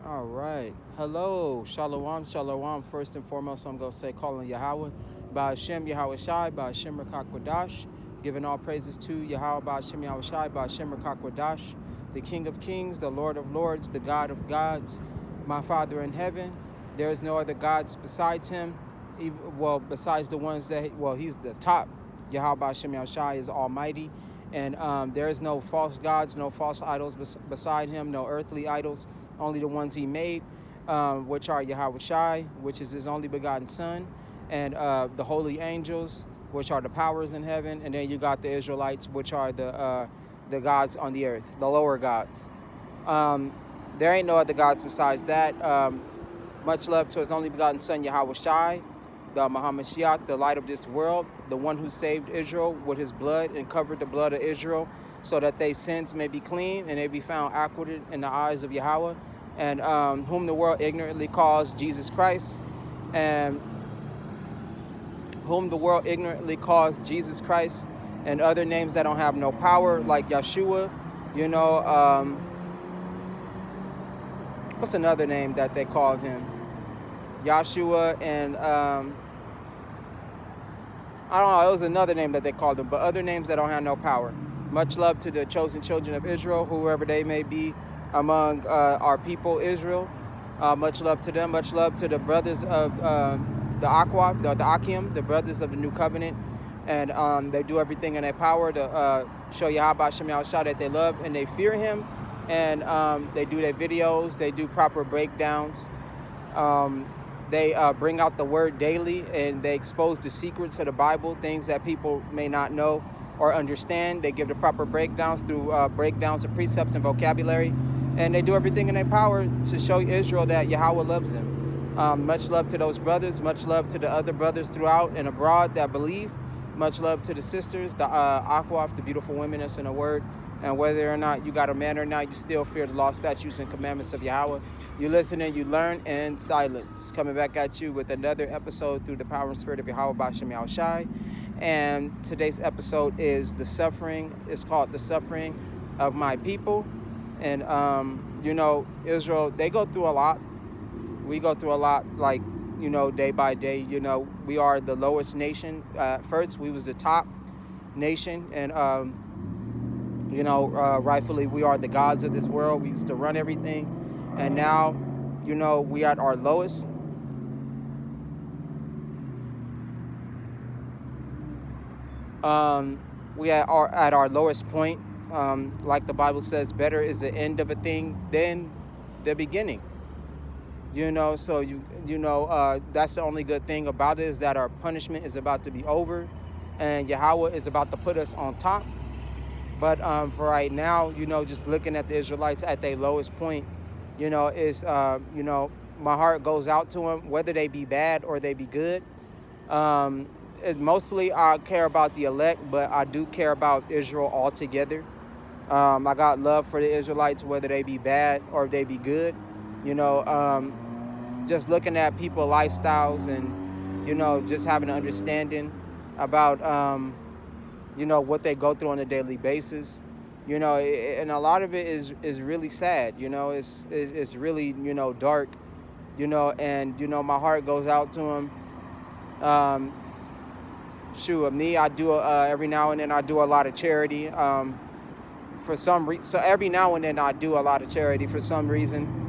All right. Hello. Shalom. Shalom. First and foremost, I'm going to say calling Yahweh. Ba'ashem Yahweh Shai. Ba'ashem Rakak Wadash. Giving all praises to Yahweh. Ba'ashem Yahweh Shai. Ba'ashem Rakak Wadash. The King of Kings, the Lord of Lords, the God of gods, my Father in heaven. There is no other gods besides him. Besides the ones that, he's the top. Yahweh Ba'ashem Yahweh Shai is almighty. And there is no false gods, no false idols beside him, no earthly idols, only the ones he made, which are Yahweh Shai, which is his only begotten son, and the holy angels, which are the powers in heaven, and then you got the Israelites, which are the gods on the earth, the lower gods. There ain't no other gods besides that. Much love to his only begotten son, Yahweh Shai, the Muhammad Shiach, the light of this world, the one who saved Israel with his blood and covered the blood of Israel so that their sins may be clean and they be found acquitted in the eyes of Yahweh, and whom the world ignorantly calls Jesus Christ, and whom the world ignorantly calls Jesus Christ, and other names that don't have no power, like Yeshua, what's another name that they called him? Yeshua, and I don't know, it was another name that they called him, but other names that don't have no power. Much love to the chosen children of Israel, whoever they may be among our people, Israel. Much love to them. Much love to the brothers of the Akim, the brothers of the New Covenant. And they do everything in their power to show Yahweh Hashem Yahushua that they love and they fear him. And they do their videos. They do proper breakdowns. They bring out the word daily, and they expose the secrets of the Bible, things that people may not know or understand. They give the proper breakdowns through breakdowns of precepts and vocabulary, and they do everything in their power to show Israel that Yahweh loves them. Much love to those brothers. Much love to the other brothers throughout and abroad that believe. Much love to the sisters, the Akwaf, the beautiful women that's in the word. And whether or not you got a man or not, you still fear the law, statutes, and commandments of Yahweh. You listen and you learn in silence. Coming back at you with another episode through the power and spirit of Yahweh Ba'ashem Yahweh Shai. And today's episode is the suffering. It's called The Suffering of My People. And, Israel, they go through a lot. We go through a lot, like, day by day. We are the lowest nation. First, we was the top nation. And, rightfully, we are the gods of this world. We used to run everything. And now, we at our lowest. We at our lowest point. Like the Bible says, better is the end of a thing than the beginning. So that's the only good thing about it, is that our punishment is about to be over, and Yahweh is about to put us on top. But for right now, just looking at the Israelites at their lowest point, my heart goes out to them, whether they be bad or they be good. Mostly I care about the elect, but I do care about Israel altogether. I got love for the Israelites, whether they be bad or they be good. Just looking at people's lifestyles and, just having an understanding about, what they go through on a daily basis. And a lot of it is really sad. It's really, dark, and, my heart goes out to them. Me, I do every now and then I do a lot of charity. For some reason, so every now and then I do a lot of charity for some reason.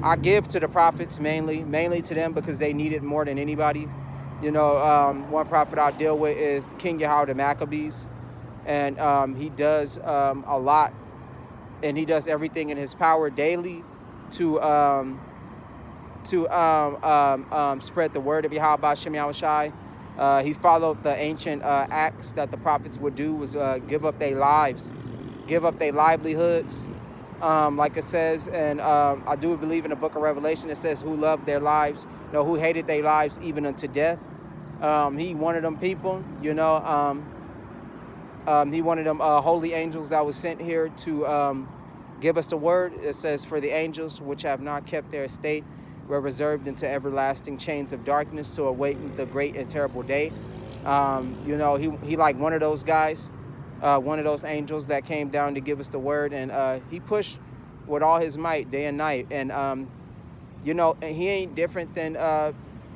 I give to the prophets mainly to them because they need it more than anybody. One prophet I deal with is King Yahweh the Maccabees, and he does a lot, and he does everything in his power daily to spread the word of Yahweh Ba'ashem Yahweh Shai. He followed the ancient acts that the prophets would do, was give up their lives, give up their livelihoods, like it says. And I do believe in the book of Revelation, it says who loved their lives, who hated their lives even unto death. He one of them people, he one of them holy angels that was sent here to give us the word. It says, for the angels which have not kept their estate were reserved into everlasting chains of darkness to await the great and terrible day. He like one of those guys, one of those angels that came down to give us the word, and he pushed with all his might, day and night. And you know, and he ain't different than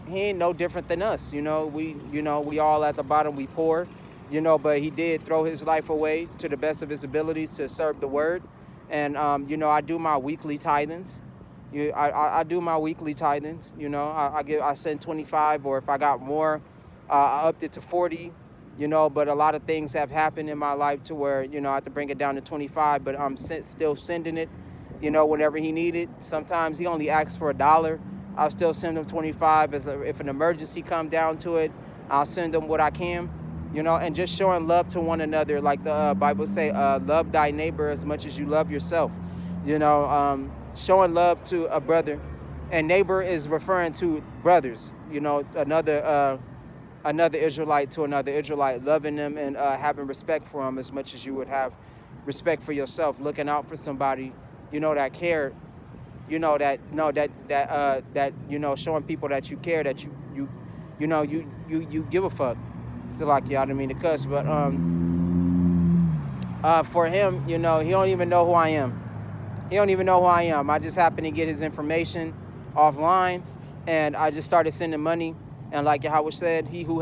he ain't no different than us. You know, we all at the bottom, we poor, you know, but he did throw his life away to the best of his abilities to serve the word. And you know, I do my weekly tithings. I do my weekly tithings. You know, I send 25, or if I got more, I upped it to 40. You know, but a lot of things have happened in my life to where, you know, I have to bring it down to 25, but I'm still sending it, you know, whenever he needed. Sometimes he only asks for $1. I'll still send him 25. If an emergency come down to it, I'll send him what I can, you know, and just showing love to one another. Like the Bible say, love thy neighbor as much as you love yourself, you know, showing love to a brother. And neighbor is referring to brothers, you know, another Israelite to another Israelite, loving them and having respect for them as much as you would have respect for yourself, looking out for somebody, you know, that care, you know, that you know, showing people that you care, that you give a fuck. So like, y'all didn't mean to cuss, but for him, you know, he don't even know who I am. He don't even know who I am. I just happened to get his information offline, and I just started sending money. And like Yahweh said, he who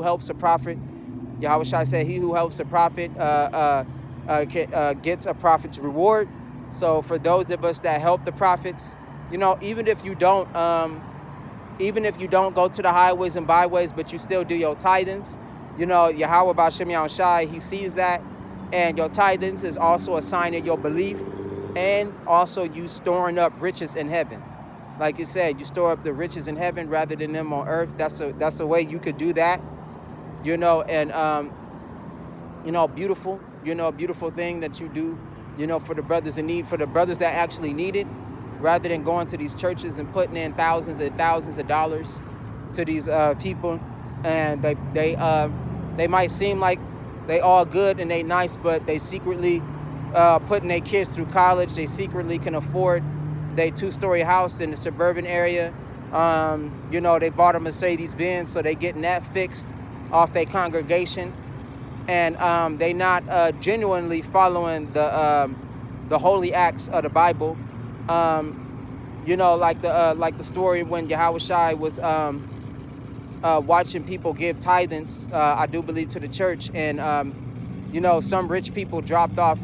helps a prophet, Yahweh Shai said, he who helps a prophet gets a prophet's reward. So for those of us that help the prophets, you know, even if you don't go to the highways and byways, but you still do your tithings, you know, Yahweh B'Shem Yahushai, he sees that. And your tithings is also a sign of your belief, and also you storing up riches in heaven. Like you said, you store up the riches in heaven rather than them on earth. That's a way you could do that, you know. And you know, beautiful thing that you do, you know, for the brothers in need, for the brothers that actually need it, rather than going to these churches and putting in thousands and thousands of dollars to these people. And they might seem like they all good and they nice, but they secretly putting their kids through college. They secretly can afford they 2-story house in the suburban area. You know, they bought a Mercedes-Benz, so they getting that fixed off their congregation. And they not genuinely following the holy acts of the Bible. You know, like the story when Yahweh Shai was watching people give tithings, I do believe, to the church. And, you know, some rich people dropped off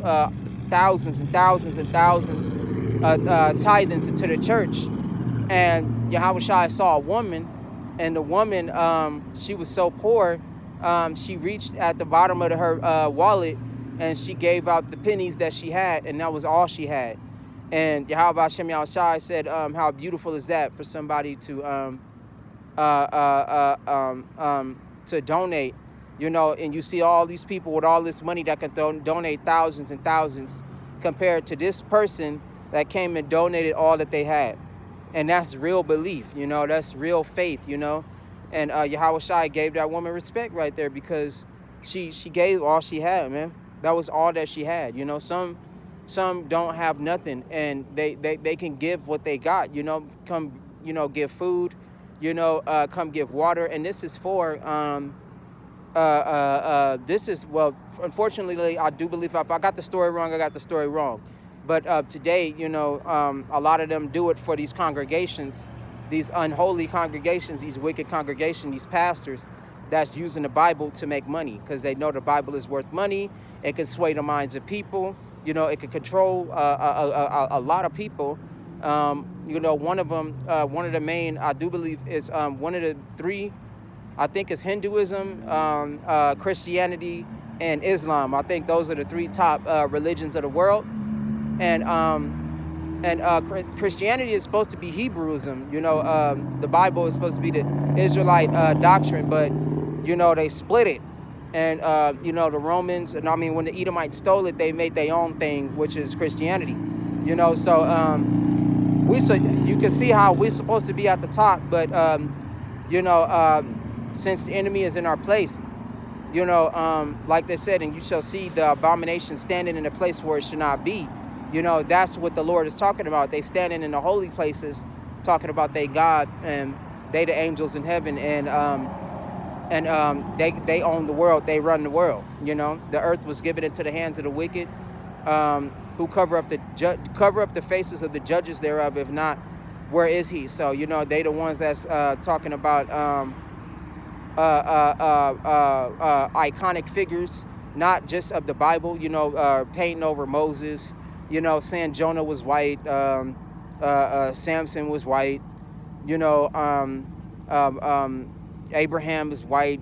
thousands and thousands and thousands tithings into the church. And Yahweh Shai saw a woman, and the woman, she was so poor, she reached at the bottom of her wallet, and she gave out the pennies that she had, and that was all she had. And Yahweh Hashem Yahushai said, how beautiful is that for somebody to donate, you know. And you see all these people with all this money that can donate thousands and thousands, compared to this person that came and donated all that they had. And that's real belief, you know, that's real faith, you know. And Yahweh Shai gave that woman respect right there, because she gave all she had, man. That was all that she had, you know. Some don't have nothing, and they can give what they got, you know. Come, you know, give food, you know, come give water. And this is for this is, well, unfortunately, I do believe if I got the story wrong, I got the story wrong. But today, you know, a lot of them do it for these congregations, these unholy congregations, these wicked congregations, these pastors that's using the Bible to make money, because they know the Bible is worth money. It can sway the minds of people. You know, it can control a lot of people. You know, one of them, one of the main, I do believe, is one of the three, I think, is Hinduism, Christianity, and Islam. I think those are the three top religions of the world. And Christianity is supposed to be Hebrewism. You know, the Bible is supposed to be the Israelite doctrine, but, you know, they split it. And, you know, the Romans, and I mean, when the Edomites stole it, they made their own thing, which is Christianity. You know, so you can see how we're supposed to be at the top, but, you know, since the enemy is in our place, you know, like they said, and you shall see the abomination standing in a place where it should not be. You know, that's what the Lord is talking about. They standing in the holy places, talking about they God, and they the angels in heaven, and they own the world. They run the world. You know, the earth was given into the hands of the wicked. who cover up the faces of the judges thereof. If not, where is he? So they the ones that's talking about iconic figures, not just of the Bible. Painting over Moses. Saying Jonah was white, Samson was white. Abraham is white.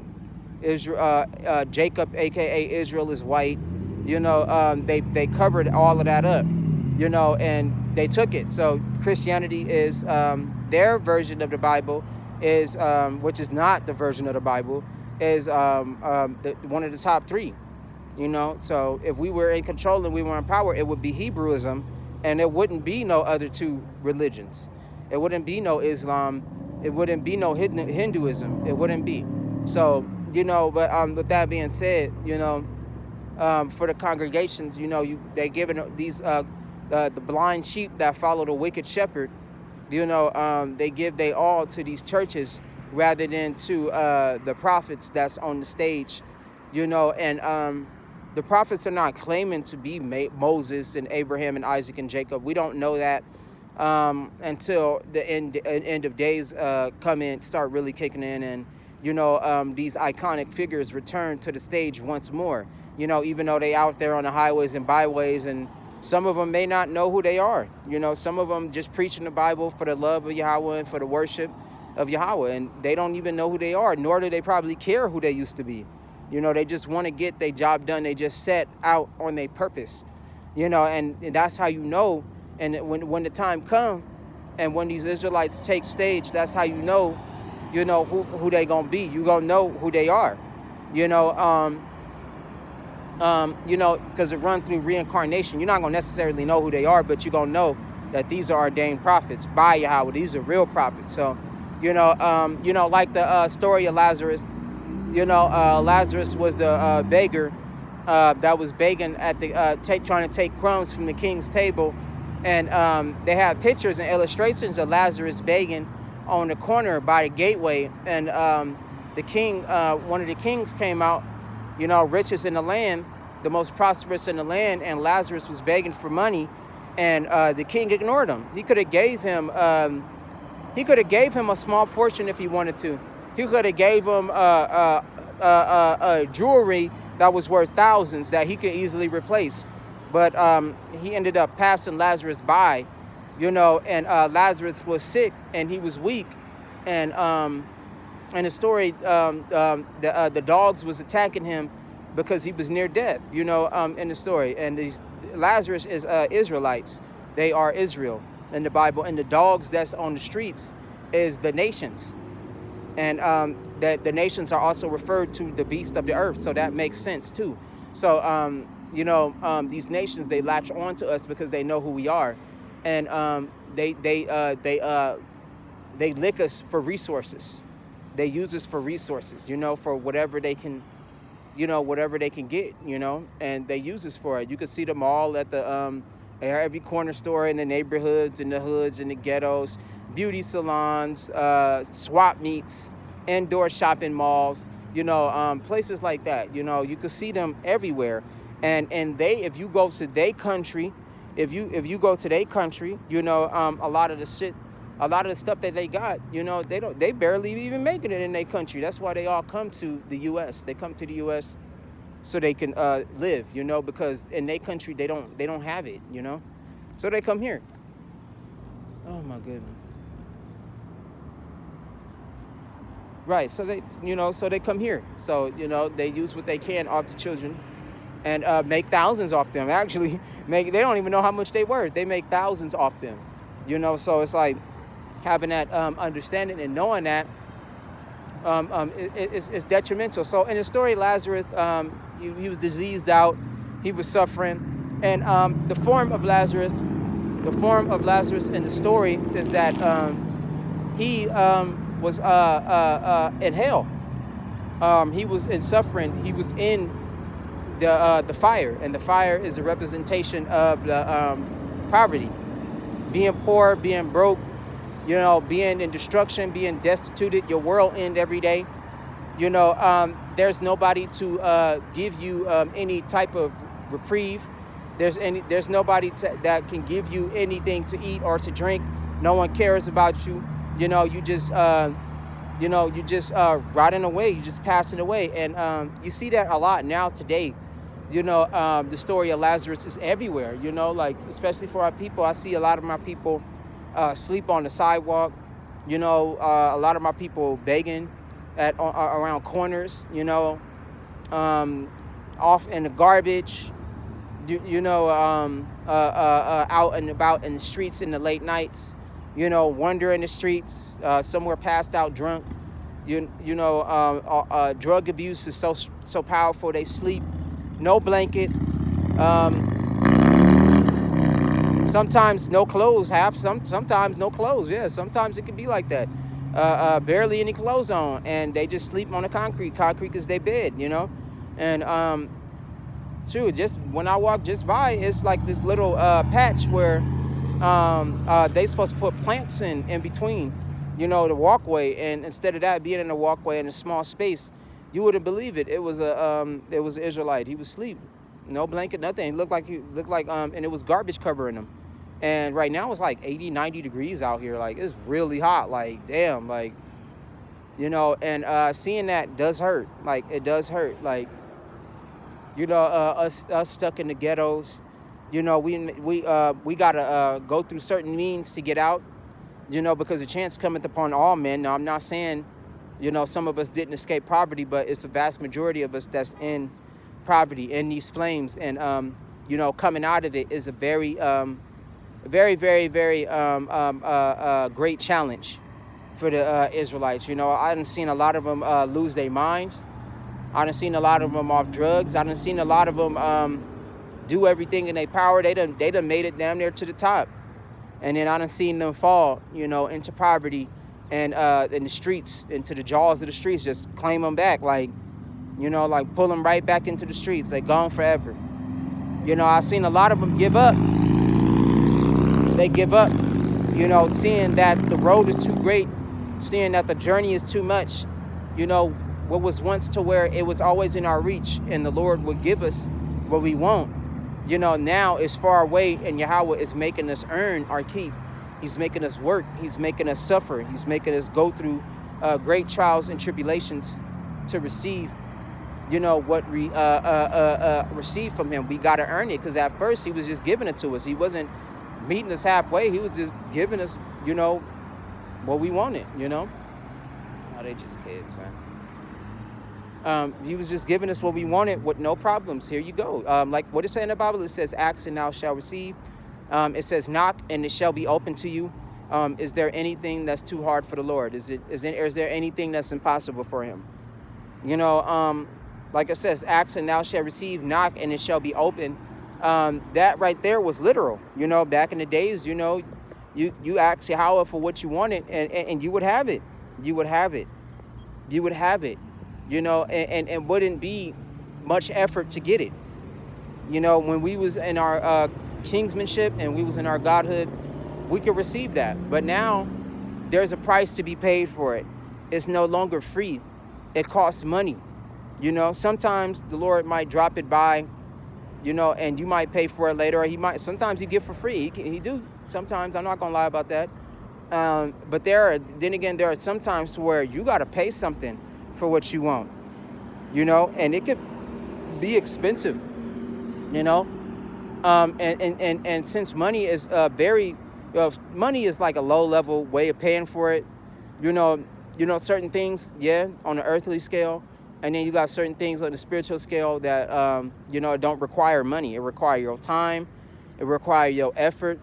Israel, Jacob, aka Israel, is white. They covered all of that up. And they took it. So Christianity is their version of the Bible is, which is not the version of the Bible, is one of the top three. So if we were in control and we were in power, it would be Hebrewism, and it wouldn't be no other two religions. It wouldn't be no Islam. It wouldn't be no Hinduism. It wouldn't be. So, but with that being said, for the congregations, they're giving these the blind sheep that follow the wicked shepherd. They give they all to these churches rather than to the prophets that's on the stage. And the prophets are not claiming to be Moses and Abraham and Isaac and Jacob. We don't know that until the end of days come in, start really kicking in, and these iconic figures return to the stage once more. Even though they out there on the highways and byways, and some of them may not know who they are. Some of them just preaching the Bible for the love of Yahweh and for the worship of Yahweh, and they don't even know who they are, nor do they probably care who they used to be. They just want to get their job done. They just set out on their purpose, and that's how and when the time comes and when these Israelites take stage, that's how who they gonna be. You gonna know who they are, because it runs through reincarnation. You're not gonna necessarily know who they are, but you're gonna know that these are ordained prophets by Yahweh. These are real prophets. So, like the story of Lazarus. Lazarus was the beggar that was begging at the trying to take crumbs from the king's table, and they had pictures and illustrations of Lazarus begging on the corner by the gateway, and the king, one of the kings came out, richest in the land, the most prosperous in the land, and Lazarus was begging for money, and the king ignored him. He could have gave him a small fortune if he wanted to. He could have gave him jewelry that was worth thousands that he could easily replace. But he ended up passing Lazarus by, and Lazarus was sick and he was weak. And in the story, the dogs was attacking him because he was near death, in the story. And Lazarus is Israelites. They are Israel in the Bible. And the dogs that's on the streets is the nations. And that the nations are also referred to the beast of the earth, so that makes sense too. So these nations, they latch on to us because they know who we are, and they lick us for resources. They use us for resources, for whatever they can, whatever they can get, and they use us for it. You can see them all at the every corner store in the neighborhoods, in the hoods, in the ghettos. Beauty salons, swap meets, indoor shopping malls, places like that. You can see them everywhere. And if you go to their country, a lot of the stuff that they got, they barely even making it in their country. That's why they all come to the U.S. They come to the U.S. so they can live, because in their country they don't have it, so they come here. Oh my goodness. Right, so they come here. So, they use what they can off the children and make thousands off them. Actually, they don't even know how much they worth. They make thousands off them, so it's like having that understanding and knowing that it's detrimental. So in the story, Lazarus, he was diseased out, he was suffering, and the form of Lazarus in the story is that he was in hell. He was in suffering. He was in the fire, and the fire is a representation of the poverty, being poor, being broke, being in destruction, being destituted. Your world end every day. There's nobody to give you any type of reprieve. There's nobody that can give you anything to eat or to drink. No one cares about you. You know, you just rotting away. You just passing away, and you see that a lot now today. You know, the story of Lazarus is everywhere. You know, like especially for our people, I see a lot of my people sleep on the sidewalk. You know, a lot of my people begging around corners. You know, off in the garbage. Out and about in the streets in the late nights. You know, wandering the streets, somewhere passed out drunk. Drug abuse is so powerful. They sleep, no blanket. Sometimes no clothes. Sometimes no clothes. Yeah, sometimes it can be like that. Barely any clothes on, and they just sleep on the concrete. Concrete is their bed. You know, and true. Just when I walk just by, it's like this little patch where they supposed to put plants in between, you know, the walkway, and instead of that being in a walkway in a small space, you wouldn't believe it. It was an Israelite. He was asleep, no blanket, nothing. It looked like and it was garbage covering him. And right now it's like 80, 90 degrees out here. Like it's really hot. Like damn. Like you know, and seeing that does hurt. Like it does hurt. Like you know, us stuck in the ghettos. You know, we gotta go through certain means to get out. You know, because the chance cometh upon all men. Now, I'm not saying, you know, some of us didn't escape poverty, but it's a vast majority of us that's in poverty, in these flames, and you know, coming out of it is a very, very, very, very great challenge for the Israelites. You know, I done seen a lot of them lose their minds. I done seen a lot of them off drugs. I done seen a lot of them do everything in their power. They done made it damn near to the top. And then I done seen them fall, you know, into poverty and in the streets, into the jaws of the streets, just claim them back. Like, you know, like pull them right back into the streets. They gone forever. You know, I seen a lot of them give up. They give up, you know, seeing that the road is too great, seeing that the journey is too much. You know, what was once to where it was always in our reach and the Lord would give us what we want. You know, now it's far away, and Yahweh is making us earn our keep. He's making us work. He's making us suffer. He's making us go through great trials and tribulations to receive, you know, what we receive from him. We got to earn it, because at first he was just giving it to us. He wasn't meeting us halfway. He was just giving us, you know, what we wanted, you know. Oh, they just kids, man. He was just giving us what we wanted with no problems. Here you go. Like what it says in the Bible, it says, ask and thou shalt receive. It says, knock and it shall be open to you. Is there anything that's too hard for the Lord? Is there anything that's impossible for him? You know, like it says, ask and thou shalt receive, knock and it shall be open. That right there was literal. You know, back in the days, you know, you asked Yahweh for what you wanted, and you would have it. You would have it. You would have it. You know, and wouldn't be much effort to get it. You know, when we was in our kingsmanship and we was in our godhood, we could receive that. But now there's a price to be paid for it. It's no longer free. It costs money. You know, sometimes the Lord might drop it by, you know, and you might pay for it later, or sometimes he give for free. He do. Sometimes, I'm not gonna lie about that. But there are some times where you gotta pay something for what you want, you know, and it could be expensive, you know, and since money is money is like a low-level way of paying for it, you know, certain things, yeah, on the earthly scale, and then you got certain things on the spiritual scale that you know, don't require money. It requires your time, it requires your effort,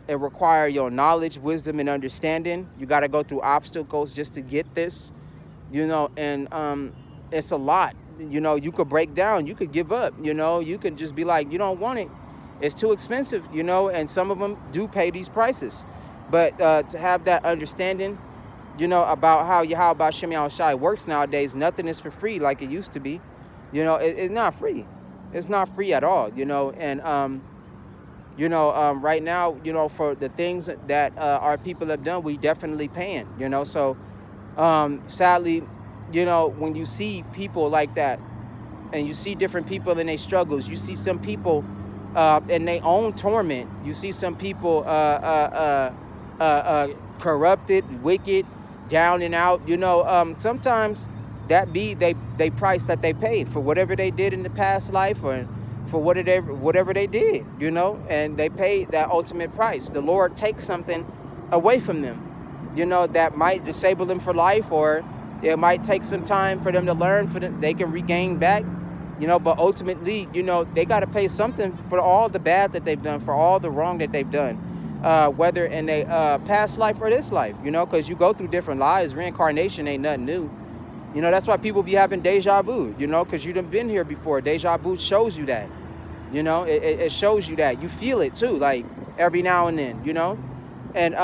it requires your knowledge, wisdom, and understanding. You got to go through obstacles just to get this. You know, and it's a lot. You know, you could break down, you could give up, you know, you could just be like, you don't want it. It's too expensive, you know, and some of them do pay these prices. But to have that understanding, you know, about how Yahweh Shem Yahushai works nowadays, nothing is for free like it used to be. You know, it's not free. It's not free at all, you know, and, you know, right now, you know, for the things that our people have done, we definitely paying, you know, so sadly, you know, when you see people like that and you see different people in their struggles, you see some people in their own torment. You see some people corrupted, wicked, down and out. Sometimes that be they price that they paid for whatever they did in the past life, or for whatever they did, and they paid that ultimate price. The Lord takes something away from them, that might disable them for life, or it might take some time for them to learn, for them they can regain back, but ultimately, they got to pay something for all the bad that they've done, for all the wrong that they've done, whether in a past life or this life, because you go through different lives. Reincarnation ain't nothing new. That's why people be having deja vu, because you done been here before. Deja vu shows you that, it shows you that. You feel it too, like every now and then, and,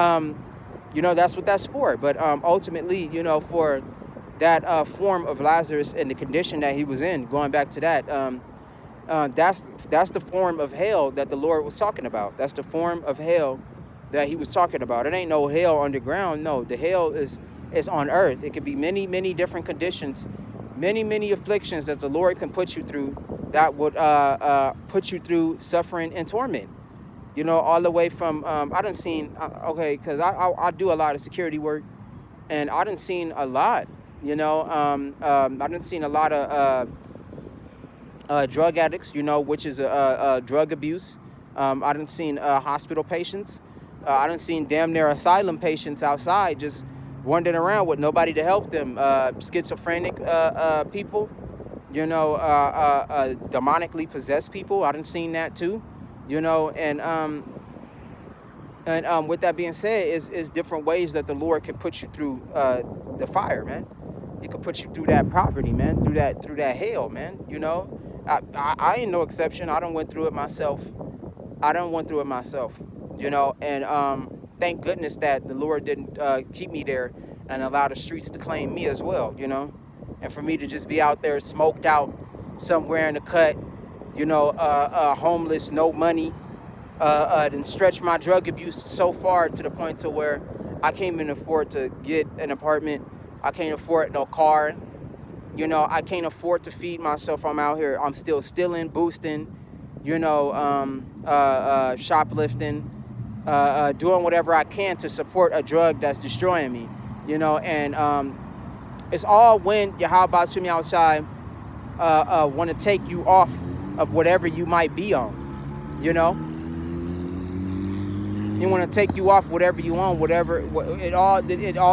that's what that's for. But ultimately, for that form of Lazarus and the condition that he was in, going back to that, that's the form of hell that the Lord was talking about. That's the form of hell that he was talking about. It ain't no hell underground. No, the hell is on earth. It could be many, many different conditions, many, many afflictions that the Lord can put you through, that would put you through suffering and torment. All the way from, I done seen, because I do a lot of security work, and I done seen a lot, I done seen a lot of drug addicts, which is drug abuse. I done seen hospital patients. I done seen damn near asylum patients outside just wandering around with nobody to help them. Schizophrenic people, demonically possessed people. I done seen that too, and with that being said, is different ways that the Lord can put you through the fire, man. He could put you through that poverty, man, through that hell, man. I ain't no exception. I done went through it myself. And thank goodness that the Lord didn't keep me there and allow the streets to claim me as well, and for me to just be out there smoked out somewhere in the cut, homeless, no money, and stretch my drug abuse so far to the point to where I can't even afford to get an apartment. I can't afford no car. I can't afford to feed myself. I'm out here. I'm still stealing, boosting, shoplifting, doing whatever I can to support a drug that's destroying me, and it's all when Yahweh Shemi outside want to take you off of whatever you might be on, He want to take you off whatever you on, whatever. It all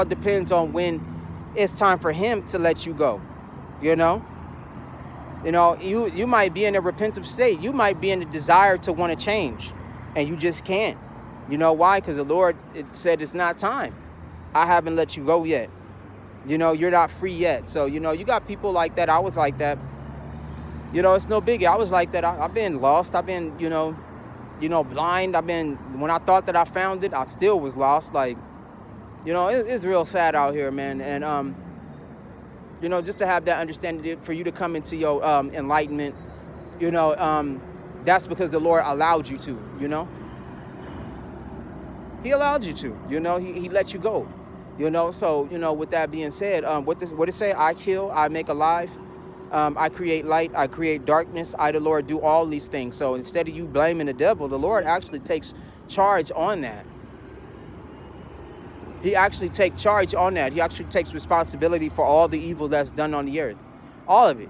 depends on when it's time for him to let you go. You might be in a repentant state. You might be in a desire to want to change, and you just can't. You know why? Because the Lord said it's not time. I haven't let you go yet. You're not free yet. So, you got people like that. I was like that. It's no biggie. I was like that. I've been lost. I've been, blind. When I thought that I found it, I still was lost. Like, it's real sad out here, man. And, just to have that understanding, for you to come into your enlightenment, that's because the Lord allowed you to, He allowed you to, he let you go, So, with that being said, what it say? I kill, I make alive, I create light, I create darkness, I, the Lord, do all these things. So instead of you blaming the devil, the Lord actually takes charge on that. He actually takes charge on that. He actually takes responsibility for all the evil that's done on the earth. All of it.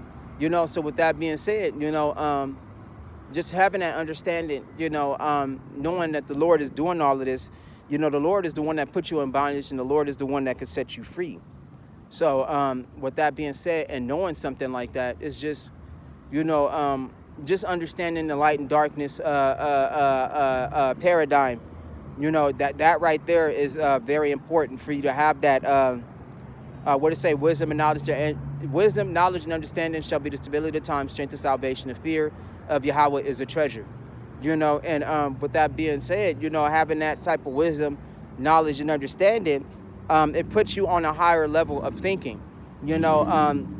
So with that being said, just having that understanding, knowing that the Lord is doing all of this, the Lord is the one that put you in bondage, and the Lord is the one that could set you free. So with that being said, and knowing something like that is just, just understanding the light and darkness paradigm. That right there is very important for you to have that, what it say, wisdom, knowledge, and understanding shall be the stability of time, strength of salvation, the fear of Yahweh is a treasure. And with that being said, having that type of wisdom, knowledge, and understanding, it puts you on a higher level of thinking,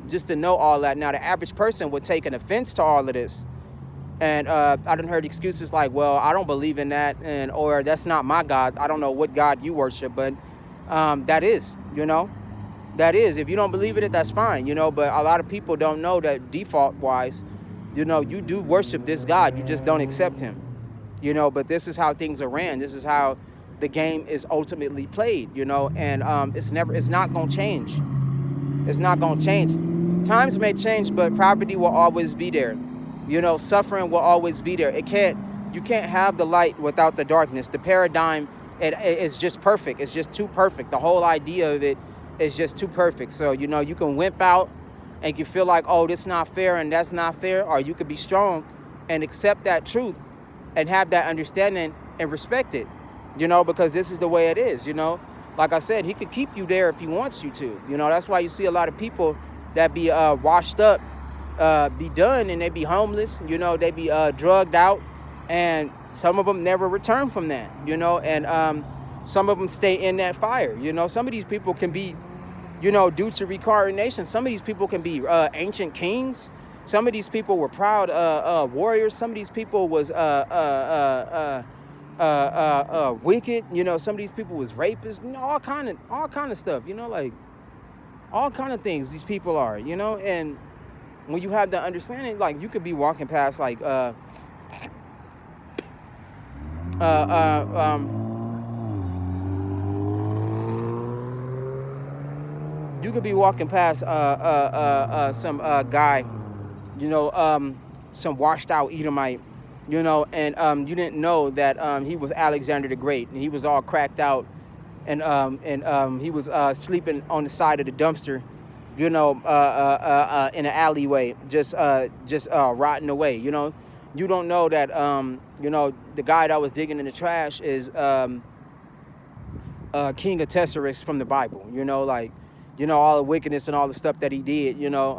just to know all that. Now, the average person would take an offense to all of this. And I done heard excuses like, well, I don't believe in that, or that's not my God. I don't know what God you worship, but that is, that is. If you don't believe in it, that's fine, but a lot of people don't know that default-wise, You know, you do worship this God, you just don't accept him. You know, but this is how things are ran. This is how the game is ultimately played, you know, and it's not going to change. It's not going to change. Times may change, but poverty will always be there. You know, suffering will always be there. You can't have the light without the darkness. The paradigm, it's just perfect. It's just too perfect. The whole idea of it is just too perfect. So, you know, you can wimp out and you feel like, oh, this is not fair and that's not fair. Or you could be strong and accept that truth and have that understanding and respect it, you know, because this is the way it is, you know. Like I said, he could keep you there if he wants you to. You know, that's why you see a lot of people that be washed up, be done, and they be homeless, you know, they be drugged out, and some of them never return from that, you know, and some of them stay in that fire, you know. Some of these people can be, you know, due to reincarnation, some of these people can be ancient kings. Some of these people were proud warriors. Some of these people was wicked. You know, some of these people was rapists. You know, all kind of stuff. You know, like all kind of things these people are. You know, and when you have the understanding, like you could be walking past like you could be walking past some guy, you know, some washed out Edomite, you know, and you didn't know that he was Alexander the Great, and he was all cracked out, and he was sleeping on the side of the dumpster, you know, in an alleyway, just rotting away, you know. You don't know that, you know, the guy that was digging in the trash is King of Tesserix from the Bible, you know, like, you know, all the wickedness and all the stuff that he did, you know,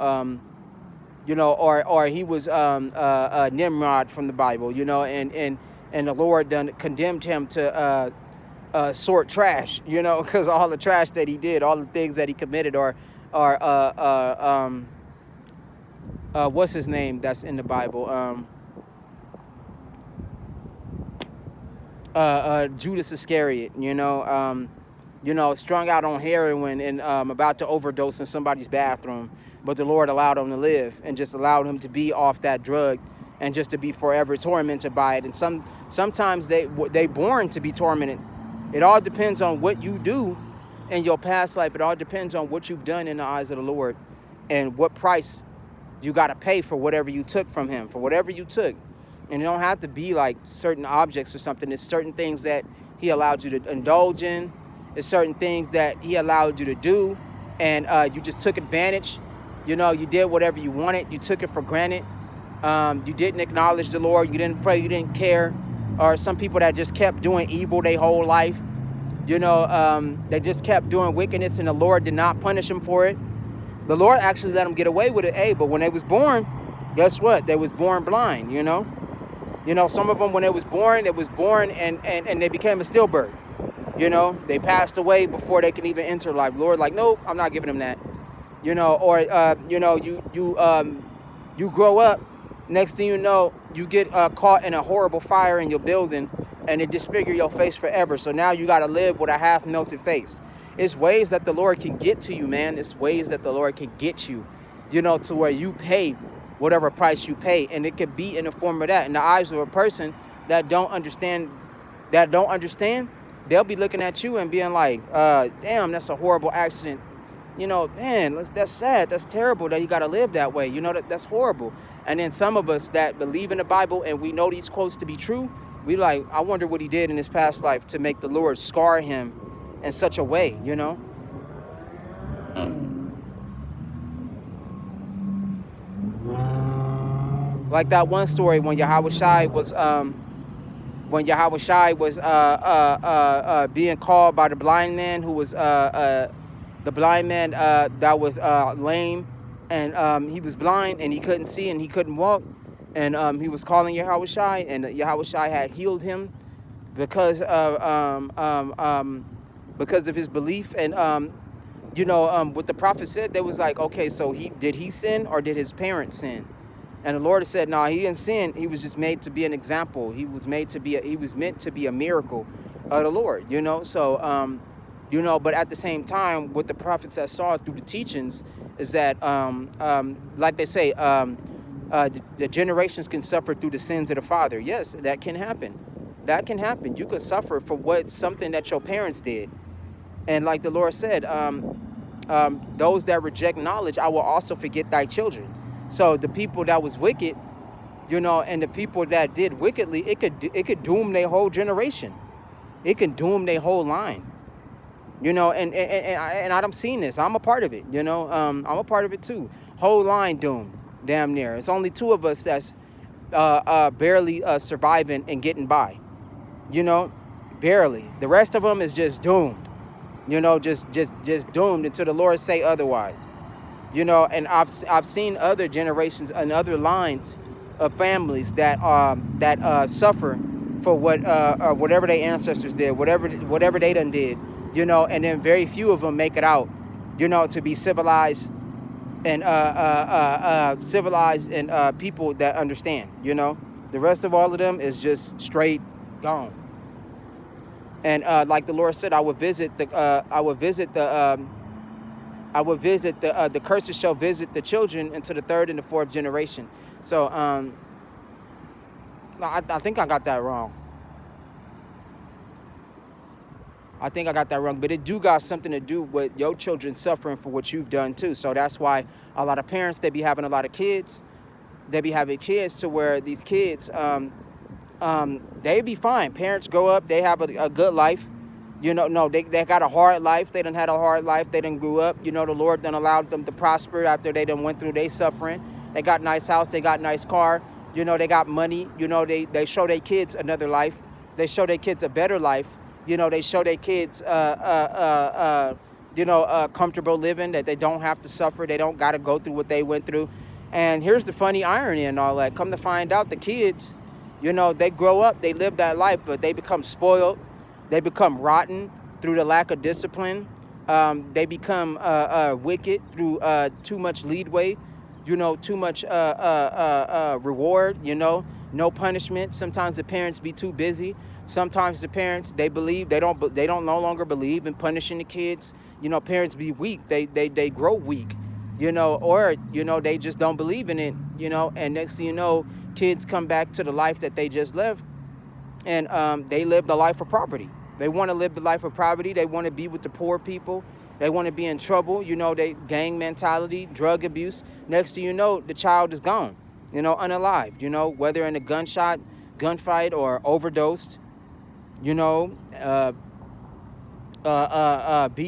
or he was Nimrod from the Bible, you know, and the Lord done condemned him to sort trash, you know, because all the trash that he did, all the things that he committed, or what's his name that's in the Bible, Judas Iscariot, you know, strung out on heroin and about to overdose in somebody's bathroom, but the Lord allowed him to live and just allowed him to be off that drug and just to be forever tormented by it. And sometimes they born to be tormented. It all depends on what you do in your past life. It all depends on what you've done in the eyes of the Lord and what price you got to pay for whatever you took from him, for whatever you took. And it don't have to be like certain objects or something. It's certain things that he allowed you to indulge in. It's certain things that he allowed you to do, and you just took advantage. You know, you did whatever you wanted. You took it for granted. You didn't acknowledge the Lord. You didn't pray. You didn't care. Or some people that just kept doing evil their whole life. You know, they just kept doing wickedness, and the Lord did not punish them for it. The Lord actually let them get away with it. Hey, but when they was born, guess what? They was born blind, you know. You know, some of them, when they was born and they became a stillbirth. You know, they passed away before they can even enter life. Lord, like, nope, I'm not giving them that. You know, or you know, you grow up. Next thing you know, you get caught in a horrible fire in your building, and it disfigure your face forever. So now you got to live with a half melted face. It's ways that the Lord can get to you, man. It's ways that the Lord can get you, you know, to where you pay whatever price you pay, and it could be in the form of that. In the eyes of a person that don't understand, they'll be looking at you and being like, damn, that's a horrible accident. You know, man, that's sad. That's terrible that you got to live that way. You know, that's horrible. And then some of us that believe in the Bible and we know these quotes to be true, we like, I wonder what he did in his past life to make the Lord scar him in such a way, you know? Like that one story when Yahweh Shai was being called by the blind man who was that was lame, and he was blind and he couldn't see and he couldn't walk, and he was calling Yahweh Shai, and Yahweh Shai had healed him because of his belief. And you know, what the prophet said, they was like, okay, so did he sin or did his parents sin? And the Lord said, no, he didn't sin. He was just made to be an example. He was meant to be a miracle of the Lord, you know? So, you know, but at the same time, what the prophets that saw through the teachings is that, like they say, The generations can suffer through the sins of the father. Yes, that can happen. That can happen. You could suffer for something that your parents did. And like the Lord said, those that reject knowledge, I will also forget thy children. So the people that was wicked, and the people that did wickedly, it could doom their whole generation. It can doom their whole line. And I'm seeing this. I'm a part of it. I'm a part of it too. Whole line doomed, damn near. It's only 2 of us that's barely surviving and getting by. Barely. The rest of them is just doomed. Just doomed until the Lord say otherwise. And I've seen other generations and other lines of families that suffer for whatever their ancestors did, whatever they done did, and then very few of them make it out, to be civilized and people that understand. The rest of all of them is just straight gone. And like the Lord said, I would visit the curses shall visit the children into the 3rd and the 4th generation. So I think I got that wrong. But it do got something to do with your children suffering for what you've done too. So that's why a lot of parents, they be having a lot of kids. They be having kids to where these kids, they be fine. Parents grow up, they have a good life. They got a hard life. They done had a hard life. They done grew up. The Lord done allowed them to prosper after they done went through their suffering. They got nice house. They got nice car. They got money. They show their kids another life. They show their kids a better life. They show their kids, comfortable living, that they don't have to suffer. They don't got to go through what they went through. And here's the funny irony and all that. Come to find out, the kids, they grow up, they live that life, but they become spoiled. They become rotten through the lack of discipline. They become wicked through too much leadway, too much reward, no punishment. Sometimes the parents be too busy. Sometimes the parents, they don't no longer believe in punishing the kids. Parents be weak. They grow weak, or, they just don't believe in it, and next thing you know, kids come back to the life that they just lived, and they live the life of poverty. They want to live the life of poverty. They want to be with the poor people. They want to be in trouble. They gang mentality, drug abuse. Next thing you know, the child is gone, unalived, whether in a gunfight or overdosed, beat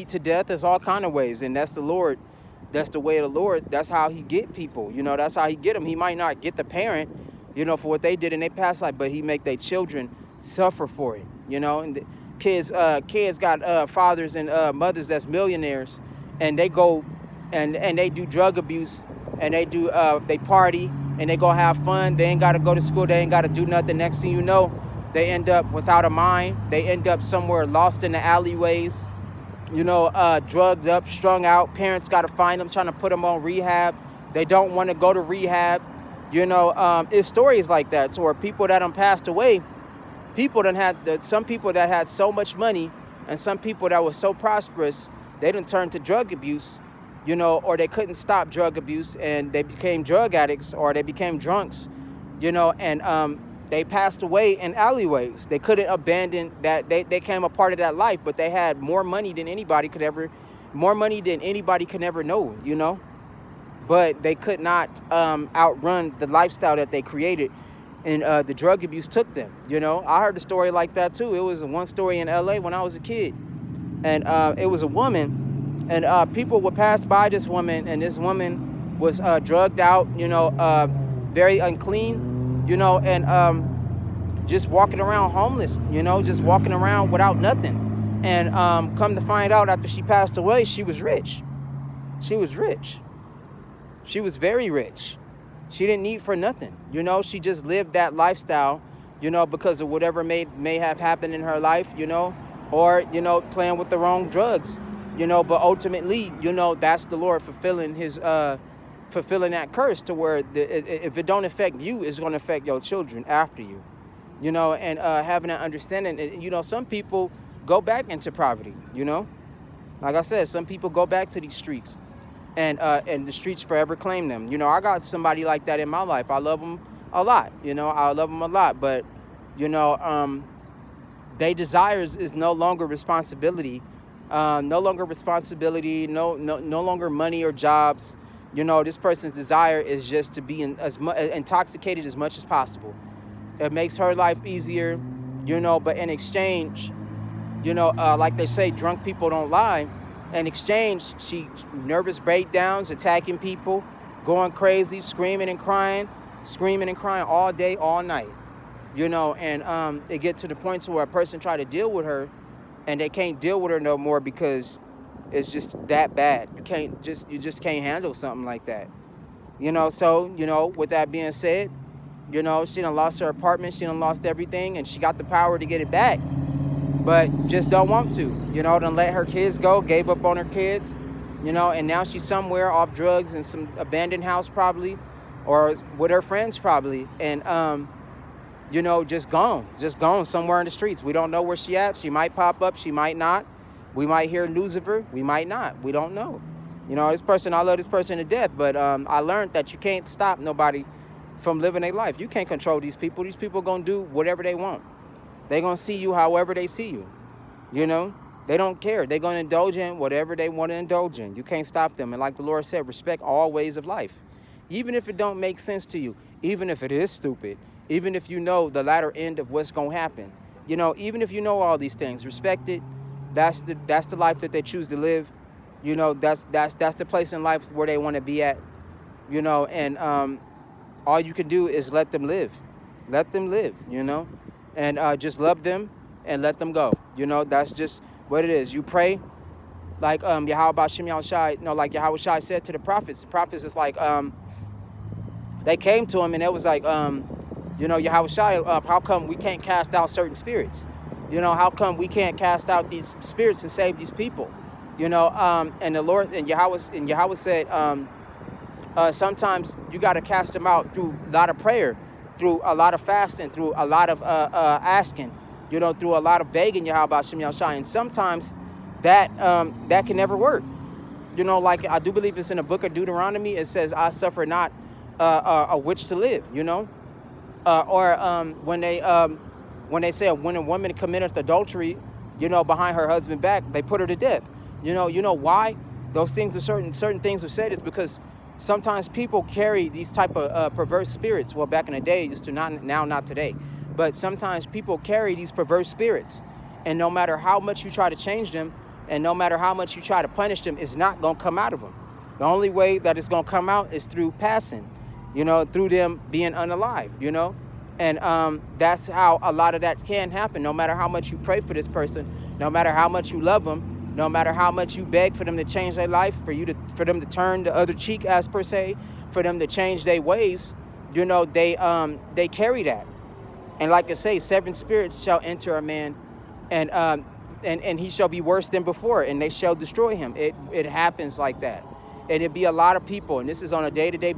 to death. There's all kind of ways. And that's the Lord. That's the way of the Lord. That's how he get people. That's how he get them. He might not get the parent, for what they did in their past life, but he make their children suffer for it, and the kids got fathers and mothers that's millionaires, and they go and they do drug abuse, and they party, and they go have fun. They ain't got to go to school. They ain't got to do nothing. Next thing you know, they end up without a mind. They end up somewhere lost in the alleyways, drugged up, strung out. Parents got to find them, trying to put them on rehab. They don't want to go to rehab. It's stories like that. So where people that done passed away, some people that had so much money, and some people that were so prosperous, they done turned to drug abuse, or they couldn't stop drug abuse and they became drug addicts, or they became drunks, and they passed away in alleyways. They couldn't abandon that. They became a part of that life, but they had more money than anybody could ever know, but they could not outrun the lifestyle that they created, and the drug abuse took them. I heard a story like that too. It was one story in LA when I was a kid, and it was a woman, and people would pass by this woman, and this woman was drugged out, very unclean, and just walking around homeless, just walking around without nothing. And come to find out, after she passed away, she was rich. She was rich. She was very rich. She didn't need for nothing. She just lived that lifestyle, because of whatever may have happened in her life, or, playing with the wrong drugs, but ultimately, that's the Lord fulfilling that curse, to where if it don't affect you, it's going to affect your children after you, and having that understanding. Some people go back into poverty, like I said, some people go back to these streets, and the streets forever claim them. You know, I got somebody like that in my life. I love them a lot. You know, I love them a lot. But, you know, they desires is no longer responsibility. No longer responsibility. No longer money or jobs. You know, this person's desire is just to be intoxicated as much as possible. It makes her life easier, you know, but in exchange, you know, like they say, drunk people don't lie. In exchange, she nervous breakdowns, attacking people, going crazy, screaming and crying all day, all night. You know, and it get to the point to where a person try to deal with her and they can't deal with her no more because it's just that bad. You just can't handle something like that. You know, so, you know, with that being said, you know, she done lost her apartment, she done lost everything, and she got the power to get it back, but just don't want to. You know, done let her kids go, gave up on her kids, you know, and now she's somewhere off drugs in some abandoned house probably, or with her friends probably, and you know, just gone somewhere in the streets. We don't know where she at. She might pop up, she might not. We might hear news of her, we might not. We don't know. You know, I love this person to death, but I learned that you can't stop nobody from living their life. You can't control these people. These people gonna do whatever they want. They gonna see you however they see you. You know, they don't care. They gonna indulge in whatever they want to indulge in. You can't stop them. And like the Lord said, respect all ways of life, even if it don't make sense to you, even if it is stupid, even if you know the latter end of what's gonna happen. You know, even if you know all these things, respect it. That's the life that they choose to live. You know, that's the place in life where they want to be at. You know, and all you can do is let them live. Let them live, you know, and just love them and let them go. You know, that's just what it is. You pray like Yahweh Shem Yahushai, you know, like Yahweh Shai said to the prophets. The prophets is like, they came to him and it was like, you know, Yahweh Shai, how come we can't cast out certain spirits? You know, how come we can't cast out these spirits and save these people? You know, and the Lord and Yahweh said, sometimes you got to cast them out through a lot of prayer, through a lot of fasting, through a lot of asking, you know, through a lot of begging Yahweh Shem Yahushai. And sometimes that can never work. You know, like I do believe it's in the book of Deuteronomy. It says, I suffer not a witch to live, you know, or when they say when a woman committeth adultery, you know, behind her husband's back, they put her to death. You know why those things are certain things are said is because sometimes people carry these type of perverse spirits. Well, back in the day, just to not today, but sometimes people carry these perverse spirits, and no matter how much you try to change them, and no matter how much you try to punish them, it's not gonna come out of them. The only way that it's gonna come out is through passing, you know, through them being unalive, you know, and that's how a lot of that can happen. No matter how much you pray for this person, no matter how much you love them, no matter how much you beg for them to change their life, for them to turn the other cheek, as per se, for them to change their ways, you know, they carry that. And like I say, 7 spirits shall enter a man, and he shall be worse than before, and they shall destroy him. It happens like that, and it be a lot of people, and this is on a day-to-day